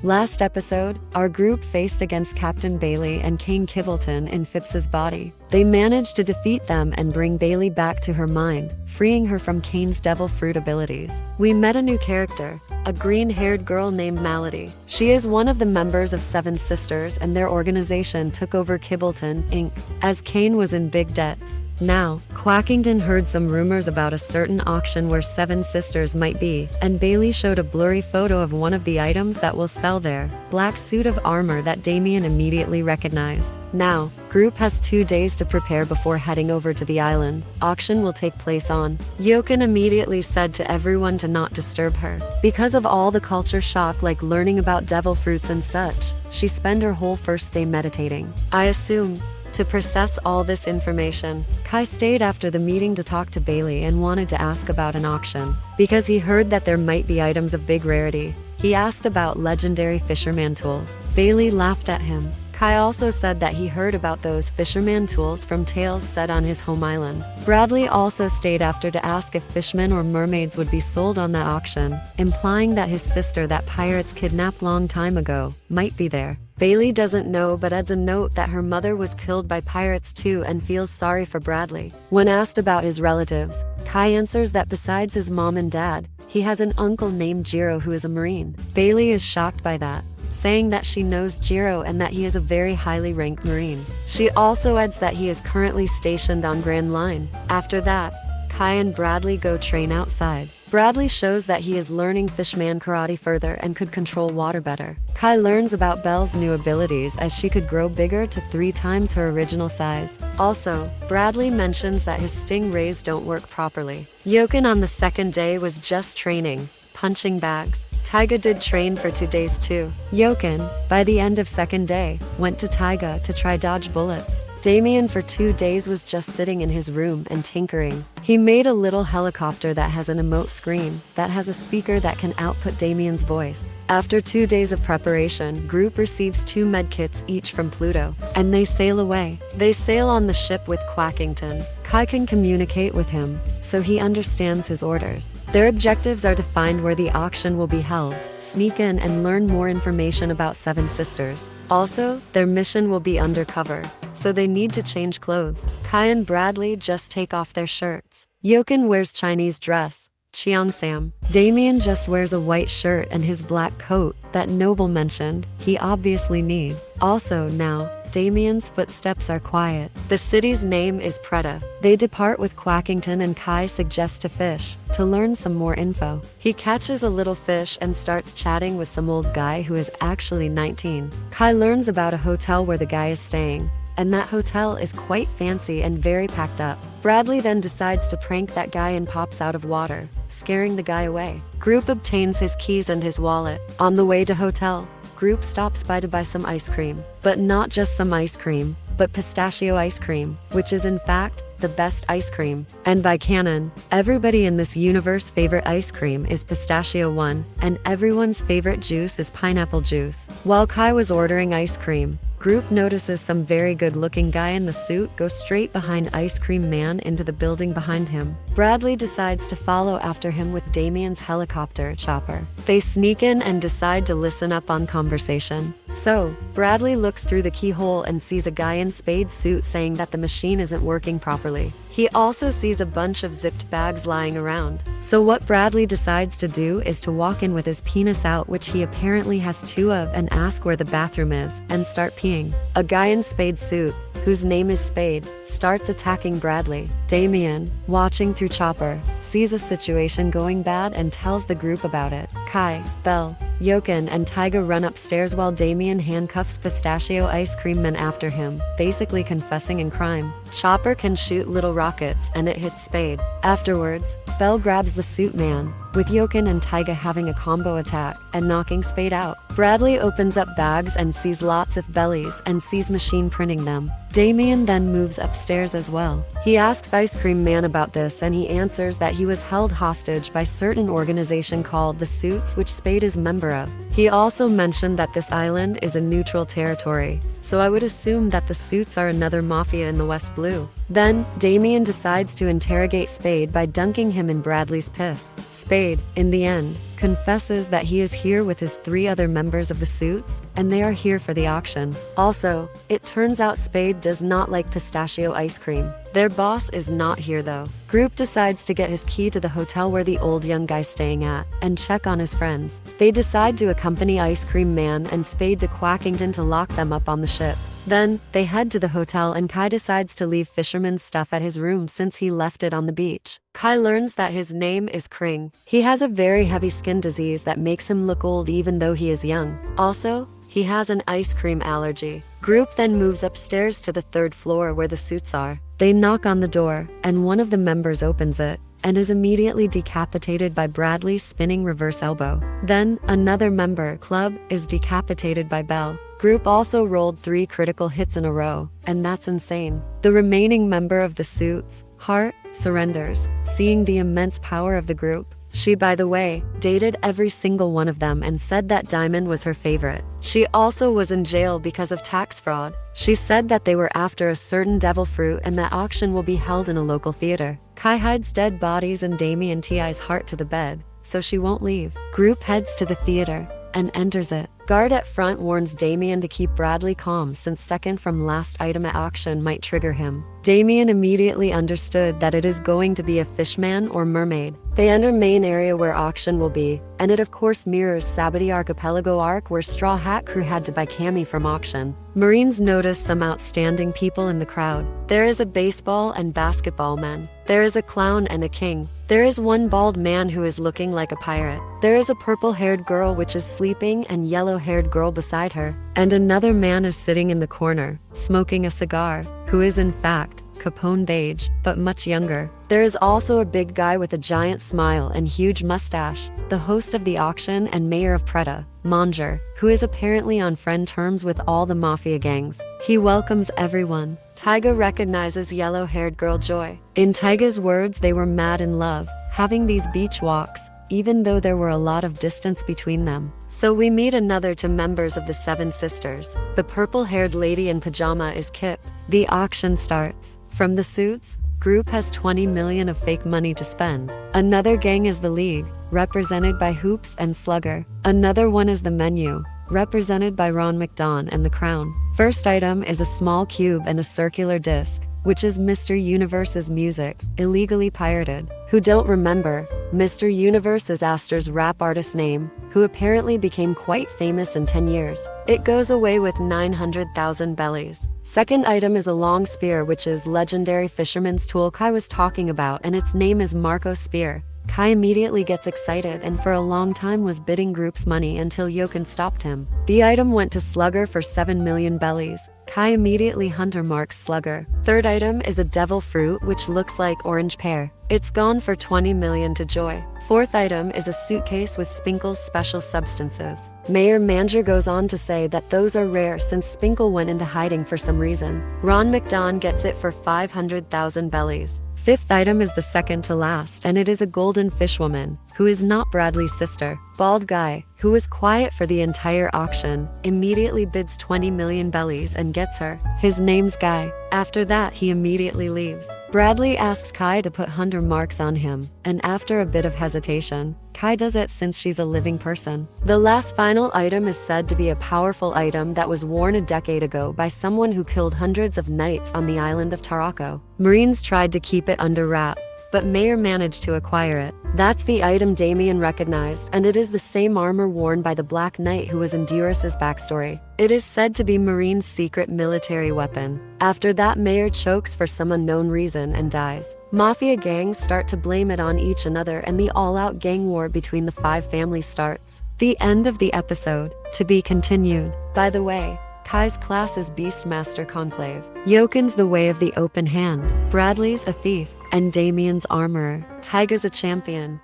Last episode, our group faced against Captain Bailey and Kane Kivelton in Phipps's body. They managed to defeat them and bring Bailey back to her mind, freeing her from Kane's devil fruit abilities. We met a new character, a green-haired girl named Malady. She is one of the members of Seven Sisters, and their organization took over Kivelton, Inc., as Kane was in big debts. Now, Quackington heard some rumors about a certain auction where Seven Sisters might be, and Bailey showed a blurry photo of one of the items that will sell there, black suit of armor that Damien immediately recognized. Now, group has 2 days to prepare before heading over to the island. Auction will take place on. Yoken immediately said to everyone to not disturb her. Because of all the culture shock like learning about devil fruits and such, she spent her whole first day meditating. I assume, to process all this information, Kai stayed after the meeting to talk to Bailey and wanted to ask about an auction. Because he heard that there might be items of big rarity, he asked about legendary fisherman tools. Bailey laughed at him. Kai also said that he heard about those fisherman tools from tales set on his home island. Bradley also stayed after to ask if fishmen or mermaids would be sold on that auction, implying that his sister that pirates kidnapped long time ago might be there. Bailey doesn't know but adds a note that her mother was killed by pirates too and feels sorry for Bradley. When asked about his relatives, Kai answers that besides his mom and dad, he has an uncle named Jiro who is a Marine. Bailey is shocked by that, saying that she knows Jiro and that he is a very highly ranked Marine. She also adds that he is currently stationed on Grand Line. After that, Kai and Bradley go train outside. Bradley shows that he is learning fishman karate further and could control water better. Kai learns about Belle's new abilities as she could grow bigger to 3 times her original size. Also, Bradley mentions that his stingrays don't work properly. Yoken on the second day was just training, punching bags. Taiga did train for 2 days too. Yoken, by the end of second day, went to Taiga to try dodge bullets. Damien for 2 days was just sitting in his room and tinkering. He made a little helicopter that has an emote screen that has a speaker that can output Damien's voice. After 2 days of preparation, group receives 2 medkits each from Pluto, and they sail away. They sail on the ship with Quackington. Kai can communicate with him, so he understands his orders. Their objectives are to find where the auction will be held, sneak in and learn more information about Seven Sisters. Also, their mission will be undercover, so they need to change clothes. Kai and Bradley just take off their shirts. Yoken wears Chinese dress, Cheongsam. Damien just wears a white shirt and his black coat that Noble mentioned he obviously need. Also now, Damien's footsteps are quiet. The city's name is Preta. They depart with Quackington and Kai suggests to fish, to learn some more info. He catches a little fish and starts chatting with some old guy who is actually 19. Kai learns about a hotel where the guy is staying, and that hotel is quite fancy and very packed up. Bradley then decides to prank that guy and pops out of water, scaring the guy away. Group obtains his keys and his wallet. On the way to hotel, group stops by to buy some ice cream. But not just some ice cream, but pistachio ice cream, which is in fact the best ice cream. And by canon, everybody in this universe favorite ice cream is pistachio one, and everyone's favorite juice is pineapple juice. While Kai was ordering ice cream, group notices some very good-looking guy in the suit go straight behind Ice Cream Man into the building behind him. Bradley decides to follow after him with Damien's helicopter chopper. They sneak in and decide to listen up on conversation. So, Bradley looks through the keyhole and sees a guy in Spade's suit saying that the machine isn't working properly. He also sees a bunch of zipped bags lying around. So what Bradley decides to do is to walk in with his penis out, which he apparently has 2 of, and ask where the bathroom is, and start peeing. A guy in Spade's suit, whose name is Spade, starts attacking Bradley. Damien, watching through chopper, sees a situation going bad and tells the group about it. Kai, Belle, Yoken and Taiga run upstairs while Damien handcuffs Pistachio Ice Cream Man after him, basically confessing in crime. Chopper can shoot little rockets and it hits Spade. Afterwards, Belle grabs the suit man, with Yoken and Taiga having a combo attack and knocking Spade out. Bradley opens up bags and sees lots of bellies and sees machine printing them. Damien then moves upstairs as well. He asks Ice Cream Man about this and he answers that he was held hostage by certain organization called the Suits, which Spade is member of. He also mentioned that this island is a neutral territory, so I would assume that the Suits are another mafia in the West Blue. Then, Damien decides to interrogate Spade by dunking him in Bradley's piss. Spade, in the end, confesses that he is here with his 3 other members of the Suits, and they are here for the auction. Also, it turns out Spade does not like pistachio ice cream. Their boss is not here though. Group decides to get his key to the hotel where the old young guy's staying at, and check on his friends. They decide to accompany Ice Cream Man and Spade to Quackington to lock them up on the ship. Then, they head to the hotel and Kai decides to leave fisherman's stuff at his room since he left it on the beach. Kai learns that his name is Kring. He has a very heavy skin disease that makes him look old even though he is young. Also, he has an ice cream allergy. Group then moves upstairs to the 3rd floor where the Suits are. They knock on the door, and one of the members opens it, and is immediately decapitated by Bradley's spinning reverse elbow. Then, another member, Club, is decapitated by Bell. Group also rolled 3 critical hits in a row, and that's insane. The remaining member of the Suits, Hart, surrenders, seeing the immense power of the group. She, by the way, dated every single one of them and said that Diamond was her favorite. She also was in jail because of tax fraud. She said that they were after a certain devil fruit and that auction will be held in a local theater. Kai hides dead bodies and Damien ties Hart to the bed, so she won't leave. Group heads to the theater and enters it. Guard at front warns Damien to keep Bradley calm since second from last item at auction might trigger him. Damien immediately understood that it is going to be a fishman or mermaid. They enter main area where auction will be, and it of course mirrors Sabati Archipelago Arc where Straw Hat Crew had to buy Cammy from auction. Marines notice some outstanding people in the crowd. There is a baseball and basketball man. There is a clown and a king. There is one bald man who is looking like a pirate. There is a purple-haired girl which is sleeping and yellow-haired girl beside her. And another man is sitting in the corner, smoking a cigar, who is in fact Capone Beige, but much younger. There is also a big guy with a giant smile and huge mustache, the host of the auction and mayor of Preta, Manger, who is apparently on friend terms with all the mafia gangs. He welcomes everyone. Taiga recognizes yellow-haired girl Joy. In Taiga's words, they were mad in love, having these beach walks, even though there were a lot of distance between them. So we meet another 2 members of the 7 sisters. The purple-haired lady in pajama is Kip. The auction starts. From the Suits, Group has 20 million of fake money to spend. Another gang is the League, represented by Hoops and Slugger. Another one is the Menu, represented by Ron McDon and the Crown. First item is a small cube and a circular disc, which is Mr. Universe's music, illegally pirated. Who don't remember, Mr. Universe is Astor's rap artist name, who apparently became quite famous in 10 years. It goes away with 900,000 bellies. Second item is a long spear which is legendary fisherman's tool Kai was talking about, and its name is Marco Spear. Kai immediately gets excited and for a long time was bidding Group's money until Jochen stopped him. The item went to Slugger for 7 million bellies. Kai immediately hunter marks Slugger. Third item is a devil fruit which looks like orange pear. It's gone for 20 million to Joy. Fourth item is a suitcase with Spinkle's special substances. Mayor Manger goes on to say that those are rare since Spinkle went into hiding for some reason. Ron McDon gets it for 500,000 bellies. Fifth item is the second to last, and it is a golden fishwoman, who is not Bradley's sister. Bald guy, who was quiet for the entire auction, immediately bids 20 million bellies and gets her. His name's Guy. After that, he immediately leaves. Bradley asks Kai to put hunter marks on him, and after a bit of hesitation, Kai does it since she's a living person. The last final item is said to be a powerful item that was worn a decade ago by someone who killed hundreds of knights on the island of Tarako. Marines tried to keep it under wrap, but Mayor managed to acquire it. That's the item Damien recognized, and it is the same armor worn by the Black Knight who was in Duris's backstory. It is said to be Marine's secret military weapon. After that, Mayor chokes for some unknown reason and dies. Mafia gangs start to blame it on each another, and the all-out gang war between the 5 families starts. The end of the episode. To be continued. By the way, Kai's class is Beastmaster Conclave. Jochen's the way of the open hand. Bradley's a thief, and Damien's armorer. Taiga's a champion.